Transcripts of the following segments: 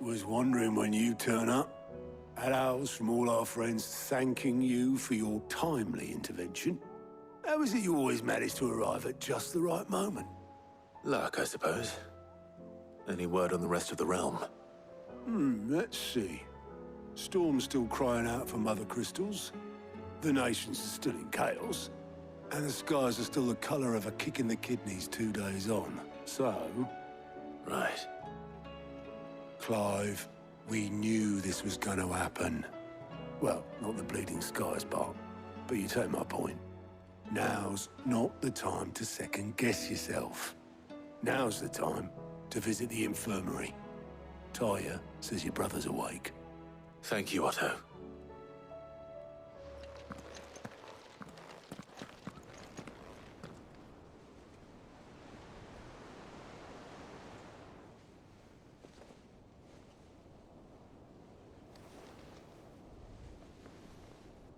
Was wondering when you turn up. Had owls from all our friends thanking you for your timely intervention. How is it you always manage to arrive at just the right moment? Luck, I suppose. Any word on the rest of the realm? Let's see. Storm's still crying out for Mother Crystals. The nations are still in chaos. And the skies are still the color of a kick in the kidneys 2 days on. So... Right. Clive, we knew this was going to happen. Well, not the bleeding skies part, but you take my point. Now's not the time to second-guess yourself. Now's the time to visit the infirmary. Talia says your brother's awake. Thank you, Otto.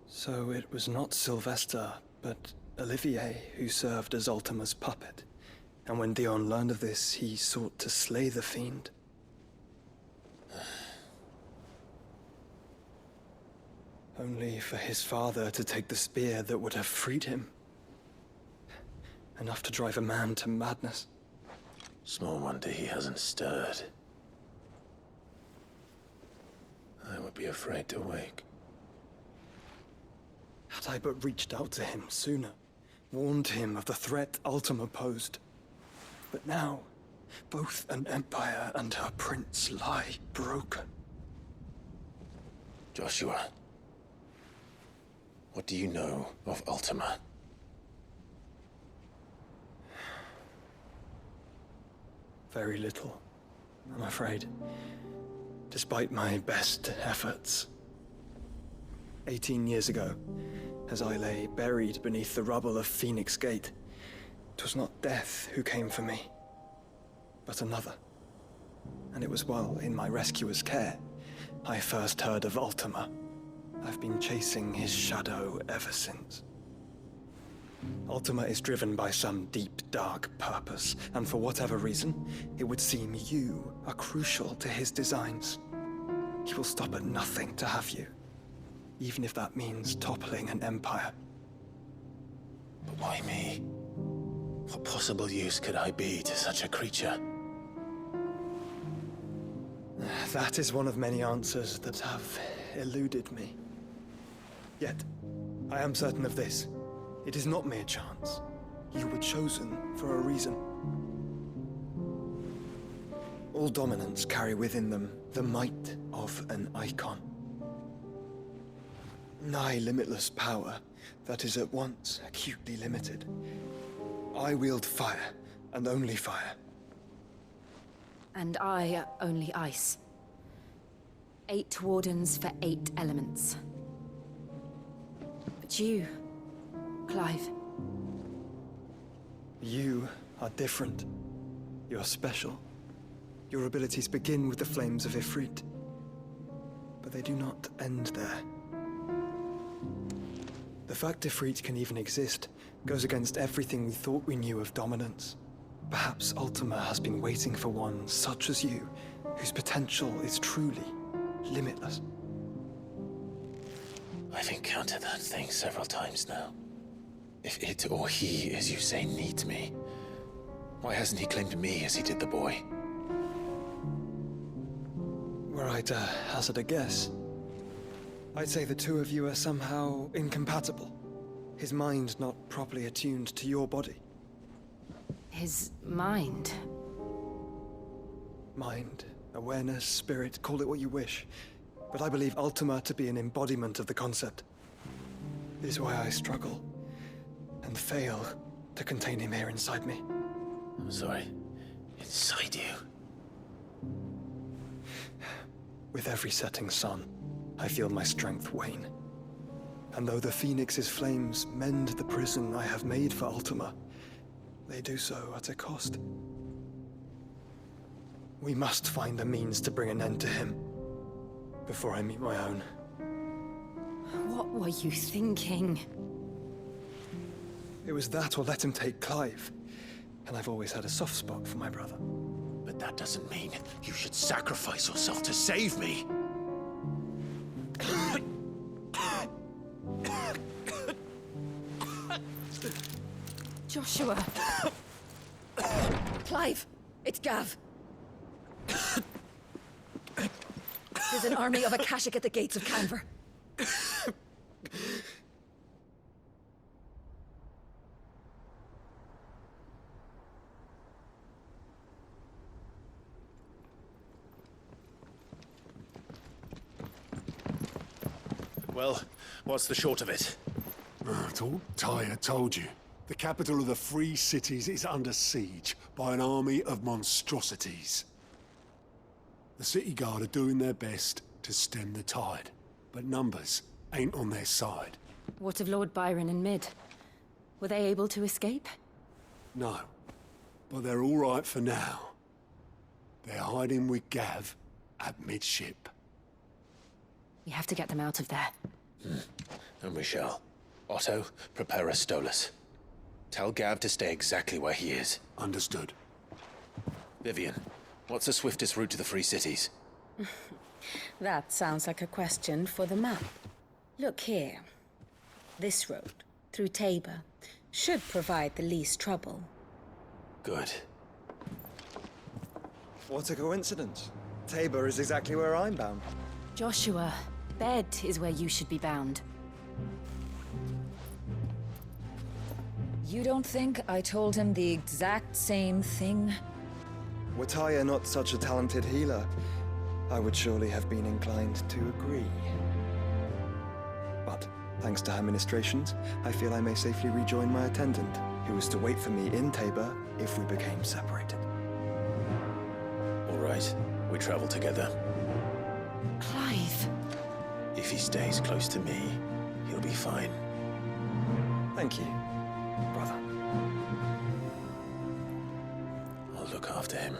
So it was not Sylvester, but Olivier who served as Ultima's puppet. And when Dion learned of this, he sought to slay the fiend. Only for his father to take the spear that would have freed him. Enough to drive a man to madness. Small wonder he hasn't stirred. I would be afraid to wake. Had I but reached out to him sooner, warned him of the threat Ultima posed. But now, both an empire and her prince lie broken. Joshua, what do you know of Ultima? Very little, I'm afraid. Despite my best efforts. 18 years ago, as I lay buried beneath the rubble of Phoenix Gate, 'twas not death who came for me, but another. And it was while in my rescuer's care, I first heard of Ultima. I've been chasing his shadow ever since. Ultima is driven by some deep, dark purpose, and for whatever reason, it would seem you are crucial to his designs. He will stop at nothing to have you, even if that means toppling an empire. But why me? What possible use could I be to such a creature? That is one of many answers that have eluded me. Yet, I am certain of this. It is not mere chance. You were chosen for a reason. All dominants carry within them the might of an icon. Nigh limitless power that is at once acutely limited. I wield fire, and only fire. And I only ice. 8 wardens for 8 elements. But you, Clive. You are different. You're special. Your abilities begin with the flames of Ifrit. But they do not end there. The fact Ifrit can even exist goes against everything we thought we knew of dominance. Perhaps Ultima has been waiting for one such as you, whose potential is truly limitless. I've encountered that thing several times now. If it or he, as you say, needs me, why hasn't he claimed me as he did the boy? Were I to hazard a guess, I'd say the two of you are somehow incompatible. His mind not properly attuned to your body. His mind. Mind, awareness, spirit, call it what you wish. But I believe Ultima to be an embodiment of the concept. It is why I struggle and fail to contain him here inside me. I'm sorry. Inside you? With every setting sun, I feel my strength wane. And though the Phoenix's flames mend the prison I have made for Ultima, they do so at a cost. We must find a means to bring an end to him before I meet my own. What were you thinking? It was that or let him take Clive. And I've always had a soft spot for my brother. But But that doesn't mean you should sacrifice yourself to save me. Joshua! Clive! It's Gav! There's an army of Akashic at the gates of Canver. Well, what's the short of it? Tyr told you. The capital of the Free Cities is under siege by an army of monstrosities. The City Guard are doing their best to stem the tide, but numbers ain't on their side. What of Lord Byron and Mid? Were they able to escape? No, but they're all right for now. They're hiding with Gav at midship. We have to get them out of there. And we shall. Otto, prepare a Stolas. Tell Gav to stay exactly where he is. Understood. Vivian, what's the swiftest route to the Free Cities? That sounds like a question for the map. Look here. This road, through Tabor, should provide the least trouble. Good. What a coincidence. Tabor is exactly where I'm bound. Joshua, bed is where you should be bound. You don't think I told him the exact same thing? Were Tyr not such a talented healer, I would surely have been inclined to agree. But, thanks to her ministrations, I feel I may safely rejoin my attendant, who was to wait for me in Tabor if we became separated. All right, we travel together. Clive! If he stays close to me, he'll be fine. Thank you, brother. I'll look after him.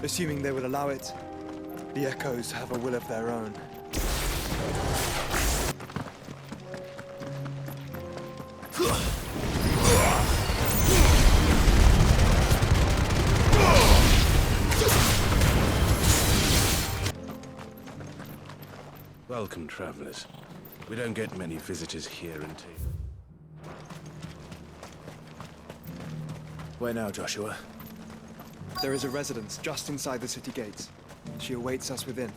Assuming they will allow it, the Echoes have a will of their own. Welcome, travelers. We don't get many visitors here in Tabor. Where now, Joshua? There is a residence just inside the city gates. She awaits us within.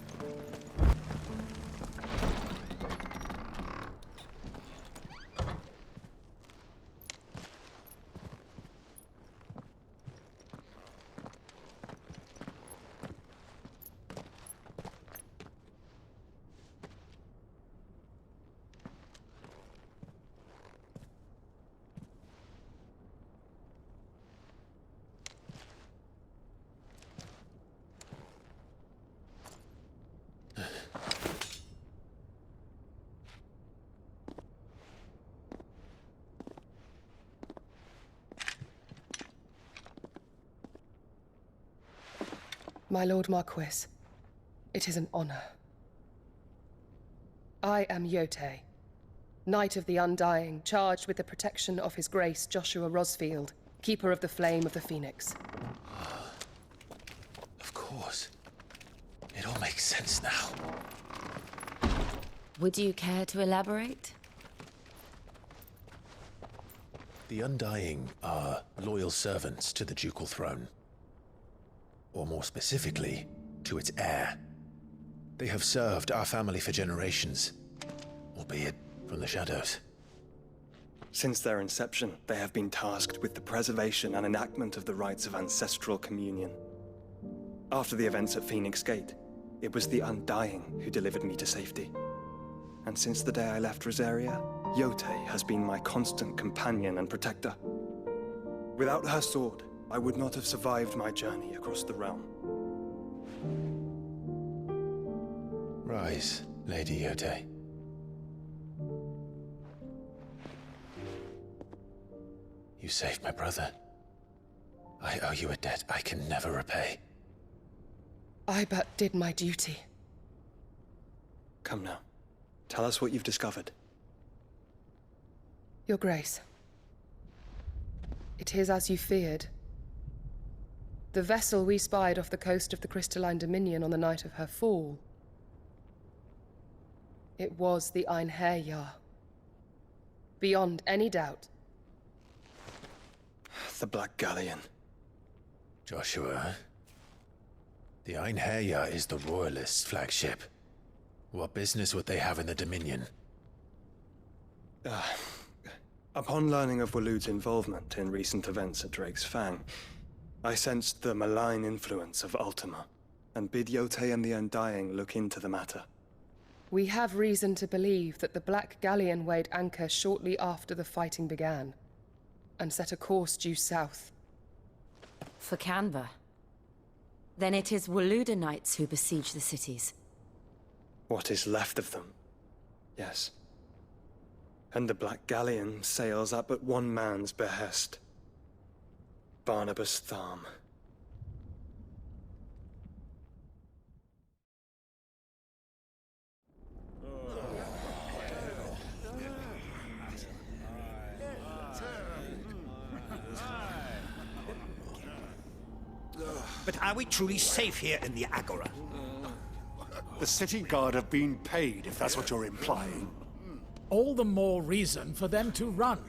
My Lord Marquis, it is an honor. I am Yote, Knight of the Undying, charged with the protection of His Grace Joshua Rosfield, Keeper of the Flame of the Phoenix. Of course. It all makes sense now. Would you care to elaborate? The Undying are loyal servants to the ducal throne. Or more specifically, to its heir. They have served our family for generations, albeit from the shadows. Since their inception, they have been tasked with the preservation and enactment of the rites of ancestral communion. After the events at Phoenix Gate, It was the Undying who delivered me to safety. And since the day I left Rosaria, Yotei has been my constant companion and protector. Without her sword, I would not have survived my journey across the realm. Rise, Lady Yotei. You saved my brother. I owe you a debt I can never repay. I but did my duty. Come now. Tell us what you've discovered. Your Grace. It is as you feared. The vessel we spied off the coast of the Crystalline Dominion on the night of her fall. It was the Einherjar. Beyond any doubt. The Black Galleon. Joshua, the Einherjar is the Royalists' flagship. What business would they have in the Dominion? Upon learning of Waloed's involvement in recent events at Drake's Fang, I sensed the malign influence of Ultima, and bid Yotei and the Undying look into the matter. We have reason to believe that the Black Galleon weighed anchor shortly after the fighting began, and set a course due south. For Canva. Then it is Waloeda Knights who besiege the cities. What is left of them? Yes. And the Black Galleon sails at but one man's behest. Barnabas Tharm. But are we truly safe here in the Agora? The city guard have been paid, if that's what you're implying. All the more reason for them to run.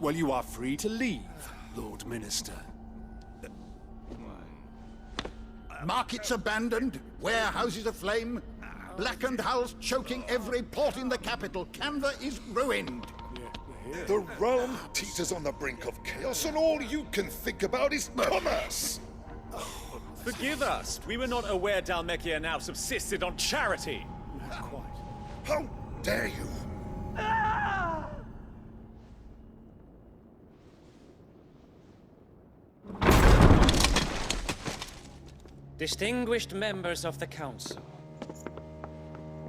Well, you are free to leave, Lord Minister. Markets abandoned, warehouses aflame, blackened hulls choking every port in the capital. Canva is ruined. The realm teeters on the brink of chaos, and all you can think about is commerce! Forgive us! We were not aware Dhalmekia now subsisted on charity! How dare you! Distinguished members of the Council,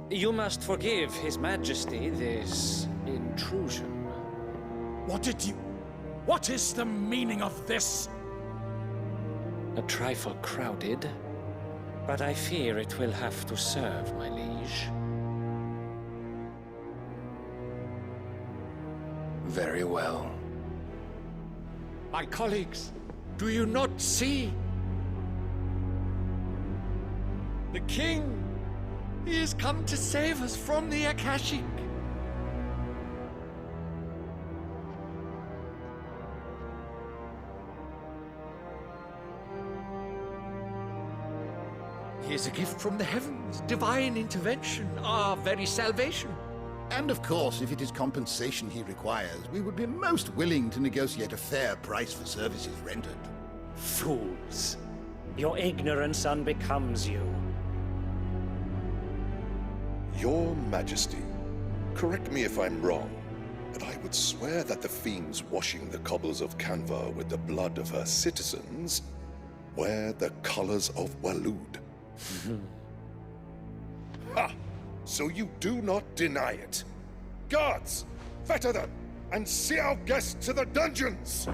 you must forgive His Majesty this intrusion. What is the meaning of this? A trifle crowded, but I fear it will have to serve, my liege. Very well. My colleagues, do you not see? The King! He has come to save us from the Akashic! He is a gift from the heavens, divine intervention, our very salvation. And of course, if it is compensation he requires, we would be most willing to negotiate a fair price for services rendered. Fools! Your ignorance unbecomes you. Your Majesty, correct me if I'm wrong, but I would swear that the fiends washing the cobbles of Canva with the blood of her citizens wear the colors of Waloed. Ha! So you do not deny it. Guards, fetter them, and see our guests to the dungeons!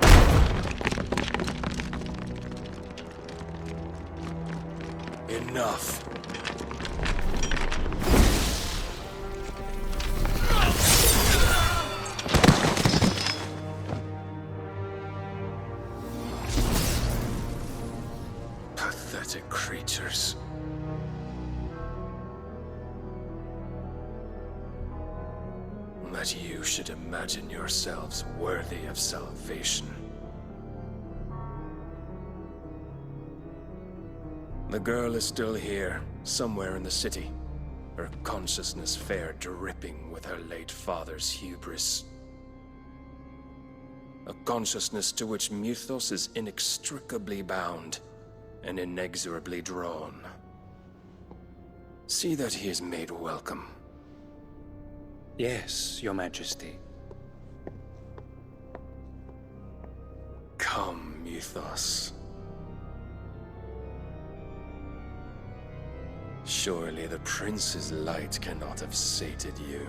Enough. Pathetic creatures. That you should imagine yourselves worthy of salvation. The girl is still here, somewhere in the city. Her consciousness fair dripping with her late father's hubris. A consciousness to which Mythos is inextricably bound and inexorably drawn. See that he is made welcome. Yes, Your Majesty. Come, Mythos. Surely the prince's light cannot have sated you.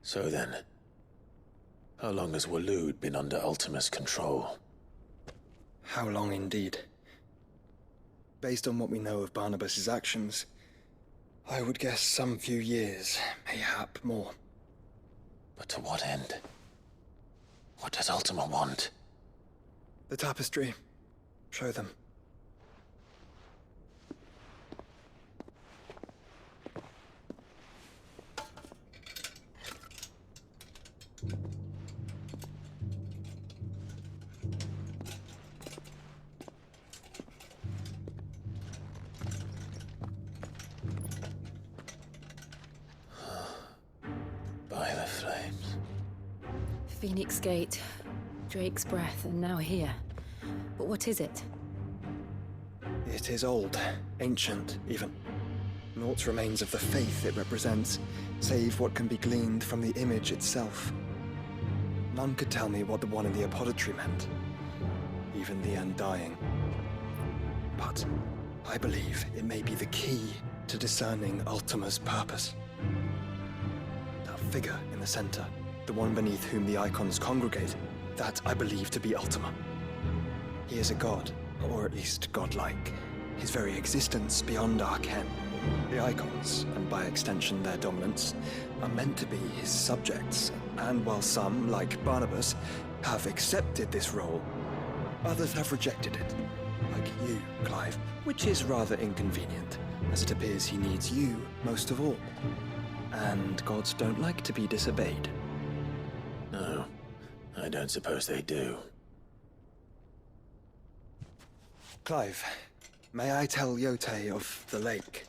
So then, how long has Waloed been under Ultima's control? How long indeed? Based on what we know of Barnabas's actions, I would guess some few years, mayhap more. But to what end? What does Ultima want? The tapestry. Show them. By the flames. Phoenix Gate, Drake's Breath, and now here. But what is it? It is old, ancient, even. Naught remains of the faith it represents, save what can be gleaned from the image itself. None could tell me what the one in the apothecary meant, even the Undying. But I believe it may be the key to discerning Ultima's purpose. That figure in the center, the one beneath whom the icons congregate, that I believe to be Ultima. He is a god, or at least godlike. His very existence beyond our ken. The icons, and by extension their dominance, are meant to be his subjects, and while some, like Barnabas, have accepted this role, others have rejected it. Like you, Clive, which is rather inconvenient, as it appears he needs you most of all. And gods don't like to be disobeyed. No, I don't suppose they do. Clive, may I tell Yote of the lake?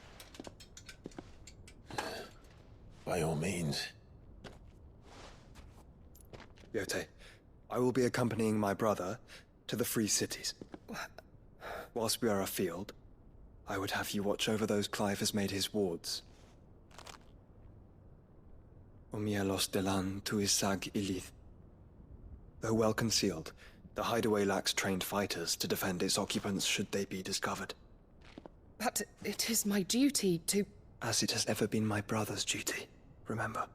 By all means. Yote, I will be accompanying my brother to the Free Cities. Whilst we are afield, I would have you watch over those Clive has made his wards. Umielos delan tuisag ilith. Though well concealed, the hideaway lacks trained fighters to defend its occupants should they be discovered. But it is my duty to... As it has ever been my brother's duty, remember.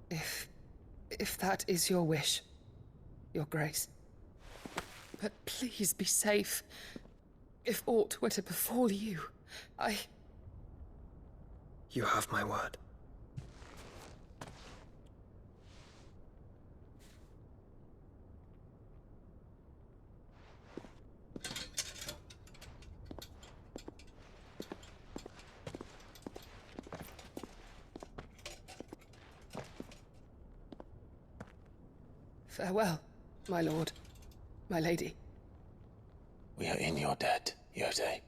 If that is your wish, Your Grace. But please be safe. If aught were to befall you, You have my word. Farewell, my lord, my lady. We are in your debt, Yote.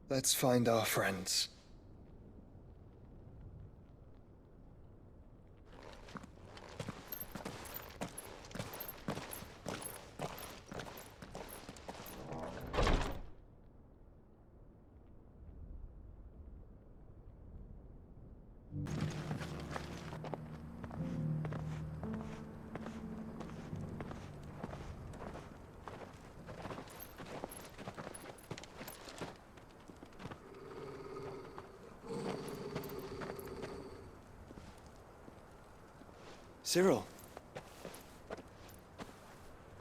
Let's find our friends. Cyril.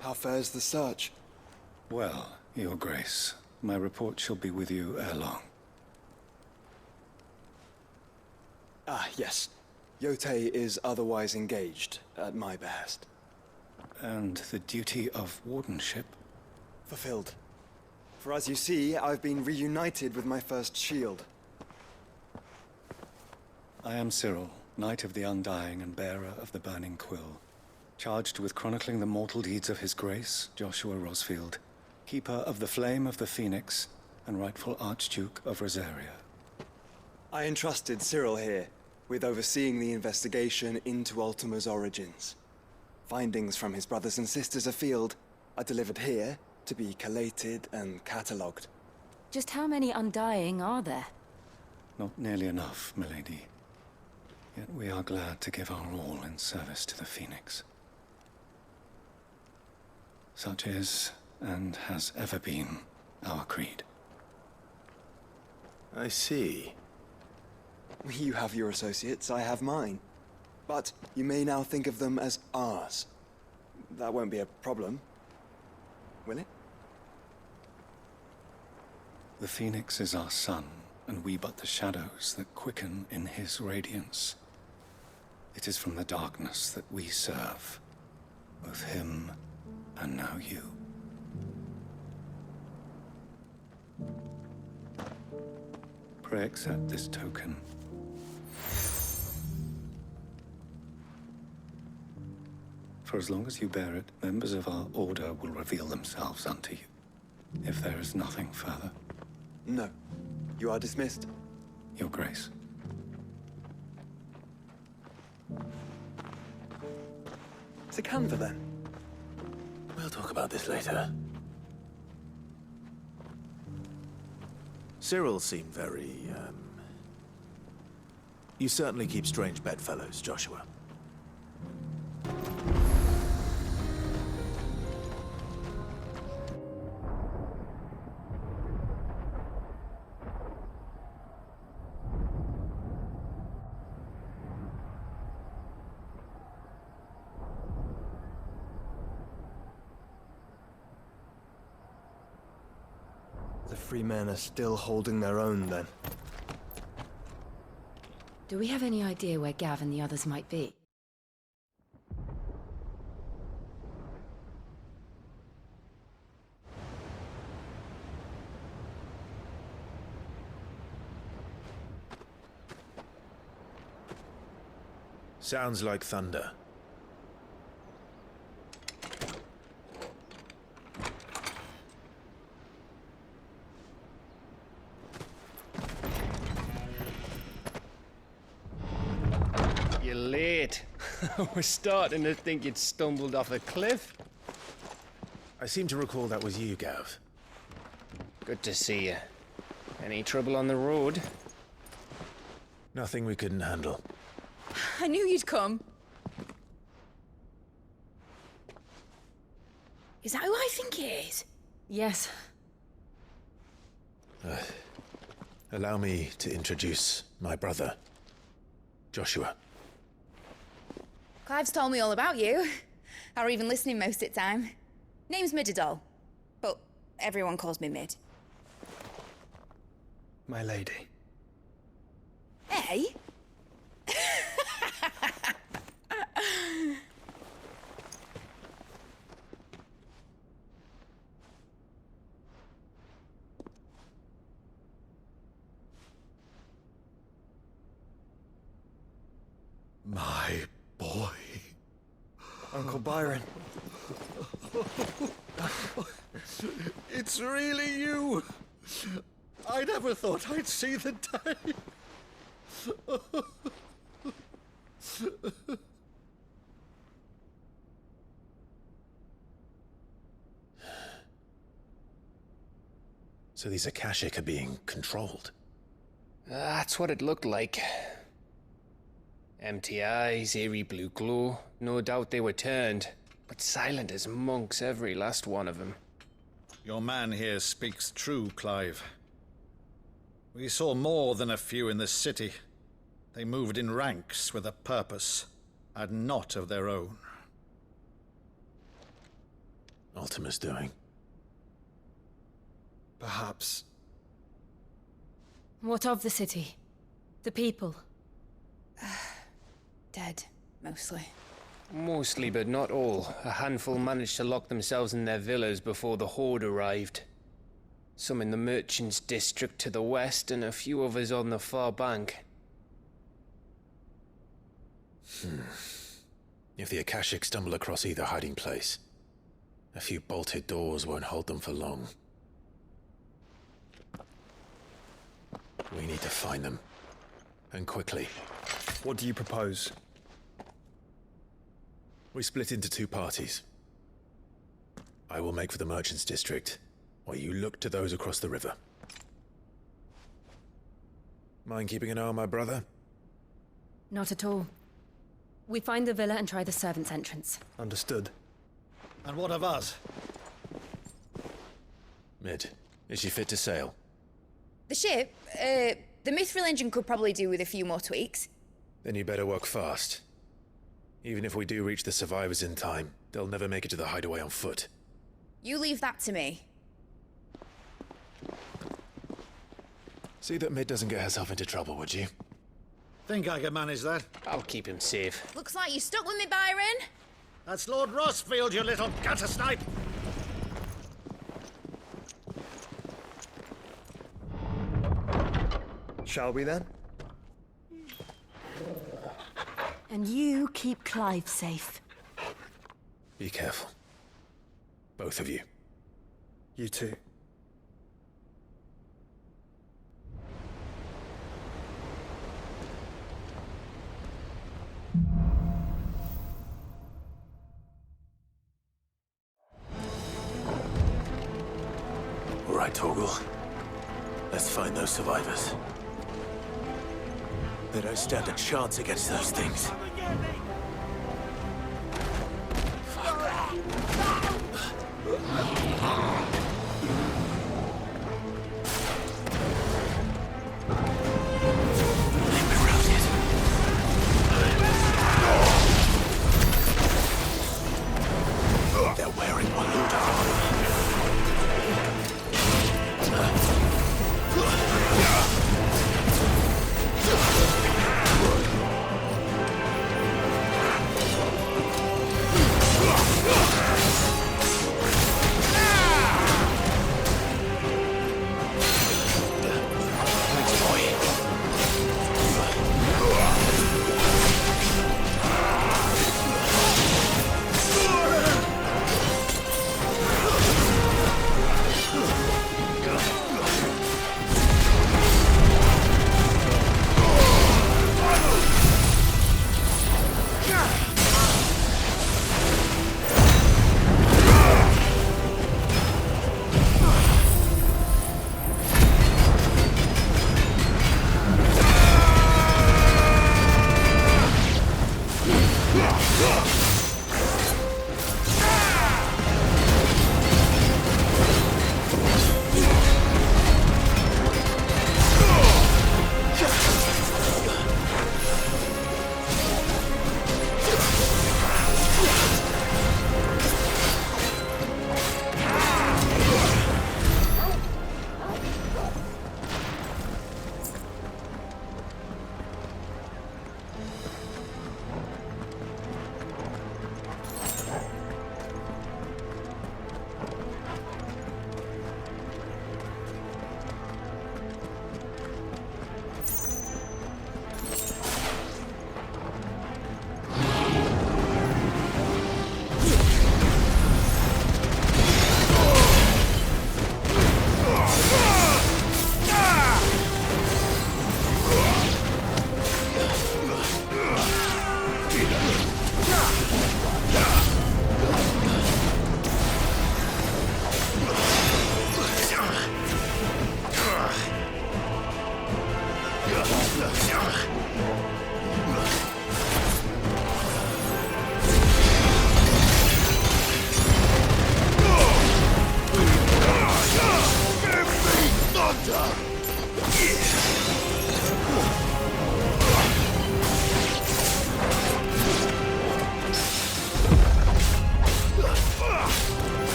How fares the search? Well, Your Grace, my report shall be with you ere long. Ah, yes. Yotei is otherwise engaged, at my behest. And the duty of wardenship? Fulfilled. For as you see, I've been reunited with my first shield. I am Cyril, Knight of the Undying and bearer of the Burning Quill, charged with chronicling the mortal deeds of His Grace, Joshua Rosfield, Keeper of the Flame of the Phoenix, and rightful Archduke of Rosaria. I entrusted Cyril here with overseeing the investigation into Ultima's origins. Findings from his brothers and sisters afield are delivered here to be collated and catalogued. Just how many Undying are there? Not nearly enough, milady. Yet we are glad to give our all in service to the Phoenix. Such is, and has ever been, our creed. I see. You have your associates, I have mine. But you may now think of them as ours. That won't be a problem, will it? The Phoenix is our sun, and we but the shadows that quicken in his radiance. It is from the darkness that we serve, both him and now you. Pray accept this token. For as long as you bear it, members of our order will reveal themselves unto you. If there is nothing further. No. You are dismissed. Your Grace. It's a Canva, then. We'll talk about this later. Cyril seemed very, You certainly keep strange bedfellows, Joshua. The free men are still holding their own, then. Do we have any idea where Gav and the others might be? Sounds like thunder. You're late. We're starting to think you'd stumbled off a cliff. I seem to recall that was you, Gav. Good to see you. Any trouble on the road? Nothing we couldn't handle. I knew you'd come. Is that who I think it is? Yes. Allow me to introduce my brother, Joshua. Clive's told me all about you. Or even listening most of the time. Name's Midadol, but everyone calls me Mid. My lady. Hey? My boy. Uncle Byron. It's really you. I never thought I'd see the day. So these Akashic are being controlled? That's what it looked like. Empty eyes, eerie blue glow. No doubt they were turned, but silent as monks, every last one of them. Your man here speaks true, Clive. We saw more than a few in the city. They moved in ranks with a purpose, and not of their own. Ultima's doing. Perhaps. What of the city? The people? Dead, mostly. Mostly, but not all. A handful managed to lock themselves in their villas before the Horde arrived. Some in the Merchants' District to the west, and a few others on the far bank. If the Akashic stumble across either hiding place, a few bolted doors won't hold them for long. We need to find them. And quickly. What do you propose? We split into two parties. I will make for the Merchants' District, while you look to those across the river. Mind keeping an eye on my brother? Not at all. We find the villa and try the servants' entrance. Understood. And what of us? Mid, is she fit to sail? The ship, the Mithril engine could probably do with a few more tweaks. Then you better work fast. Even if we do reach the survivors in time, they'll never make it to the hideaway on foot. You leave that to me. See that Mid doesn't get herself into trouble, would you? Think I can manage that? I'll keep him safe. Looks like you stuck with me, Byron. That's Lord Rossfield, you little gutter snipe! Shall we then? And you keep Clive safe. Be careful. Both of you. You too. All right, Torgal. Let's find those survivors. They don't stand a chance against those things. They're wearing Maluda armor.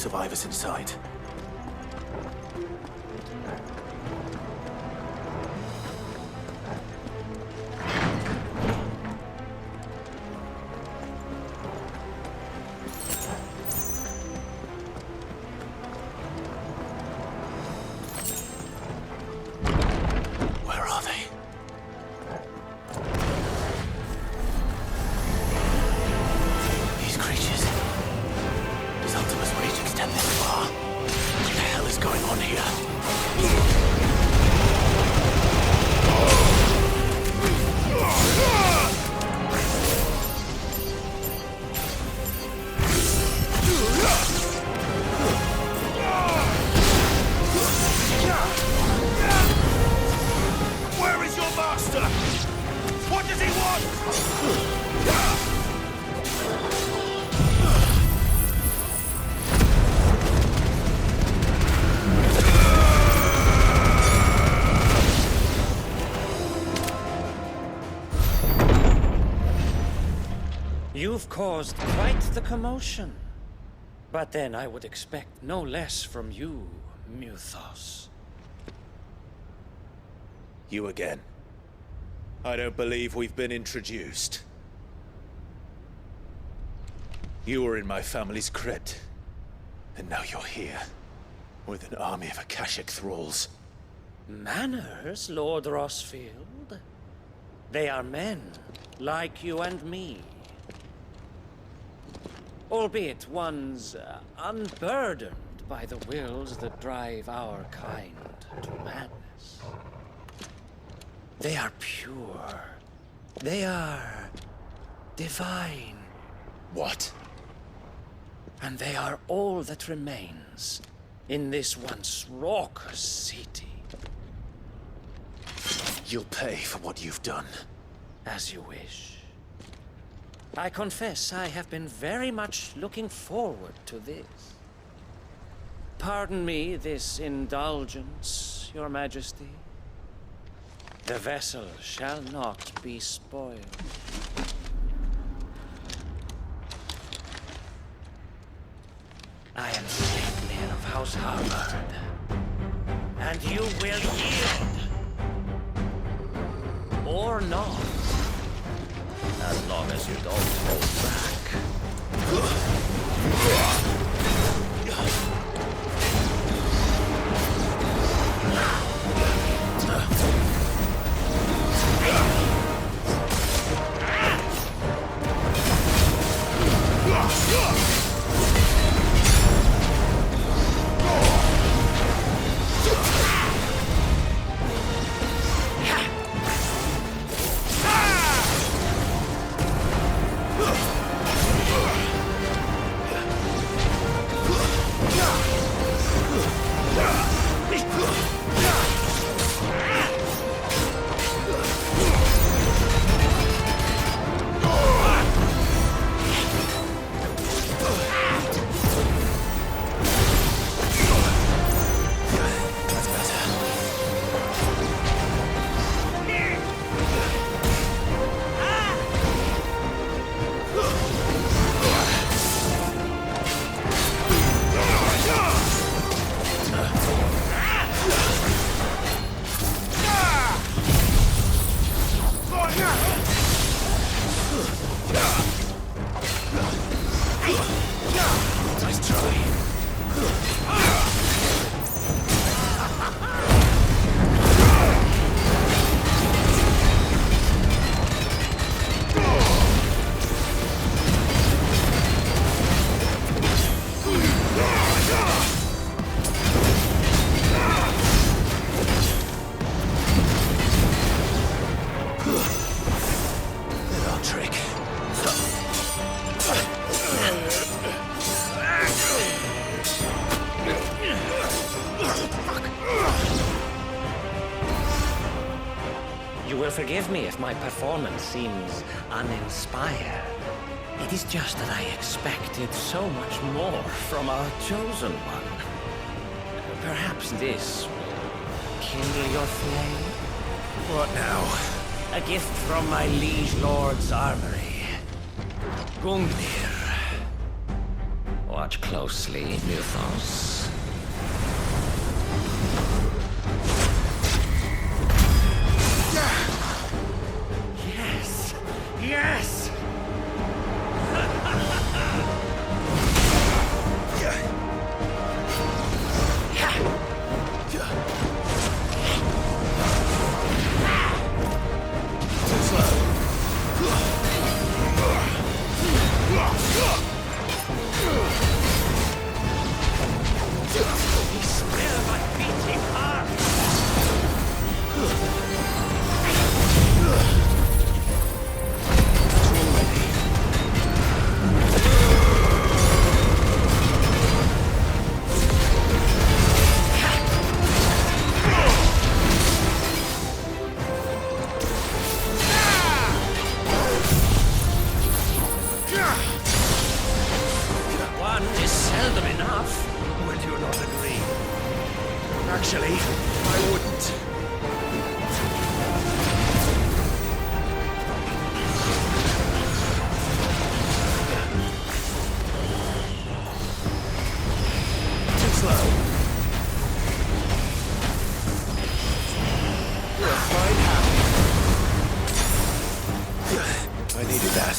survivors inside. Where are they? These creatures. Does Ultima's reach extend this far? What the hell is going on here? Where is your master? What does he want? You've caused quite the commotion. But then I would expect no less from you, Muthos. You again. I don't believe we've been introduced. You were in my family's crypt. And now you're here. With an army of Akashic thralls. Manners, Lord Rosfield? They are men, like you and me. Albeit ones unburdened by the wills that drive our kind to madness. They are pure. They are divine. What? And they are all that remains in this once raucous city. You'll pay for what you've done. As you wish. I confess I have been very much looking forward to this. Pardon me this indulgence, Your Majesty. The vessel shall not be spoiled. I am Sleipnir of House Harvard, and you will yield. Or not. As long as you don't hold back. Forgive me if my performance seems uninspired. It is just that I expected so much more from our chosen one. Perhaps this will kindle your flame? What now? A gift from my liege lord's armory. Gungnir. Watch closely, Mythos. Yes! Yes! One is seldom enough. Would you not agree? Actually, I wouldn't. Too slow. We'll find how. I needed that.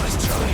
Nice try.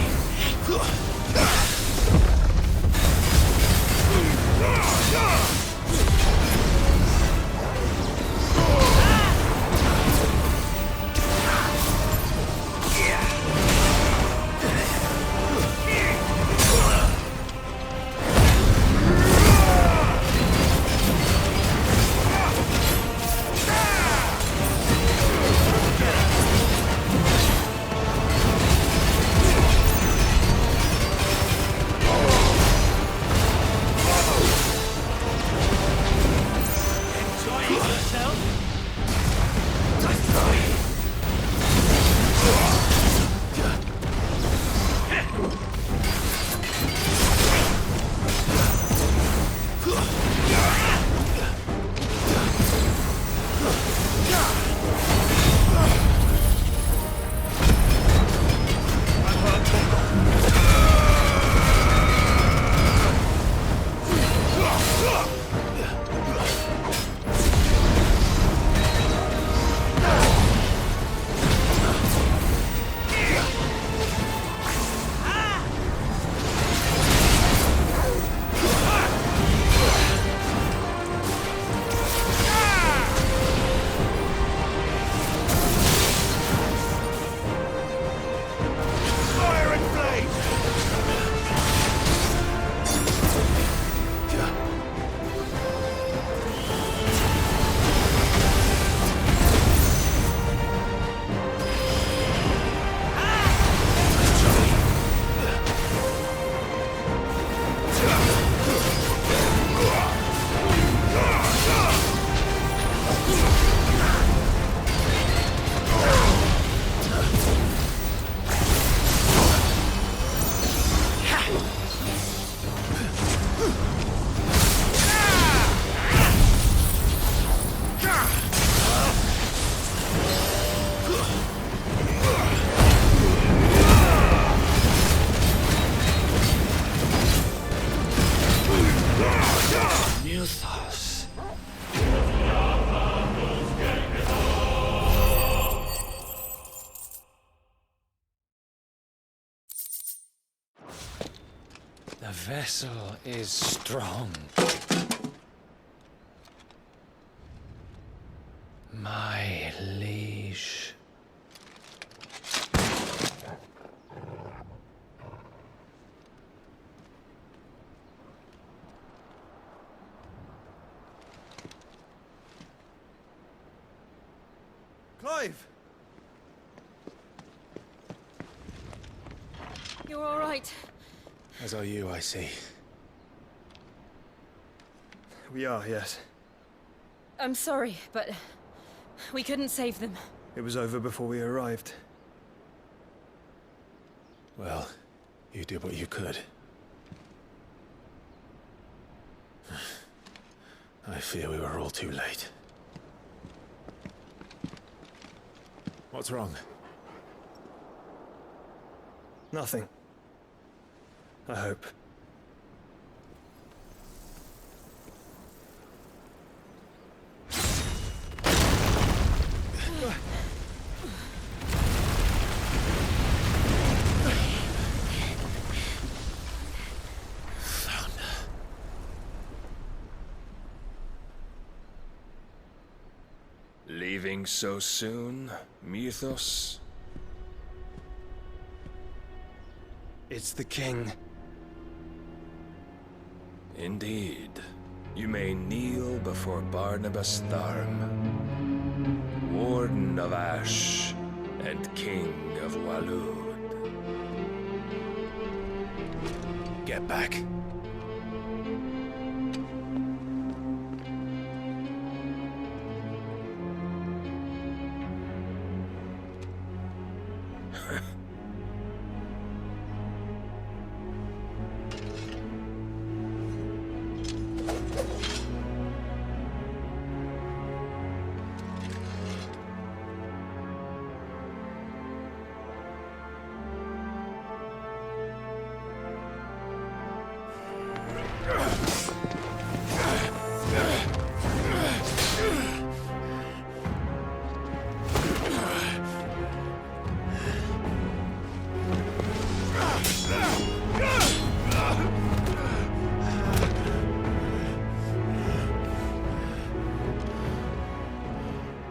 Mythos. The vessel is strong. My liege. Clive! You're all right. As are you, I see. We are, yes. I'm sorry, but we couldn't save them. It was over before we arrived. Well, you did what you could. I fear we were all too late. What's wrong? Nothing. I hope. Leaving so soon, Mythos? It's the king. Indeed. You may kneel before Barnabas Tharm, Warden of Ash and King of Waloed. Get back.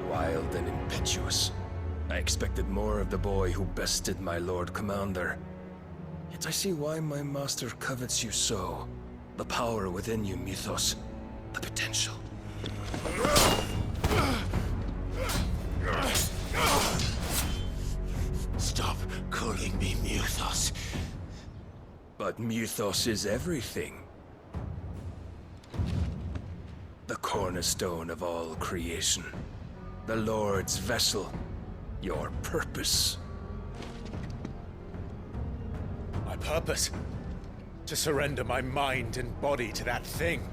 Wild and impetuous. I expected more of the boy who bested my Lord Commander. Yet I see why my master covets you so. The power within you, Mythos. The potential. Stop calling me Mythos. But Mythos is everything. The cornerstone of all creation. The Lord's vessel. Your purpose. My purpose? To surrender my mind and body to that thing.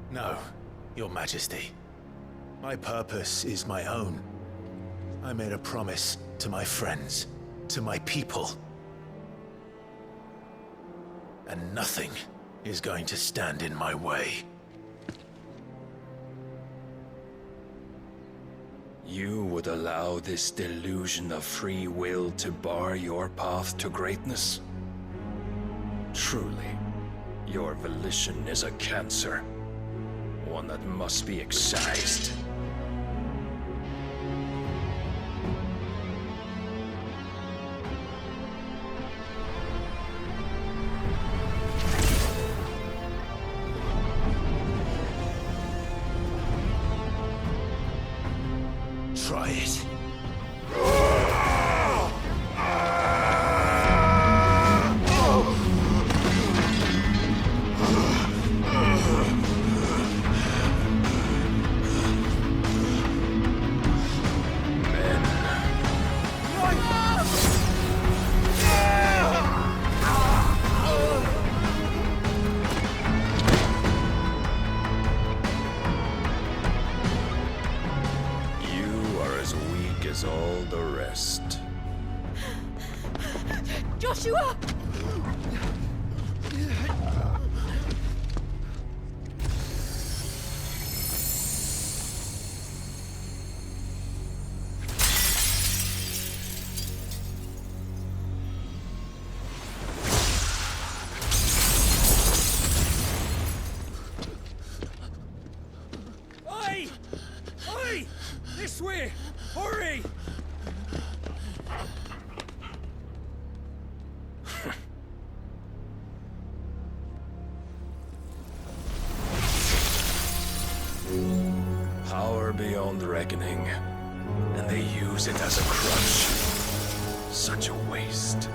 No, Your Majesty. My purpose is my own. I made a promise to my friends, to my people. And nothing is going to stand in my way. You would allow this delusion of free will to bar your path to greatness? Truly, your volition is a cancer. One that must be excised. Try it. As all the rest. Joshua! Oi! Oi! This way! Hurry! Power beyond reckoning, and they use it as a crutch. Such a waste.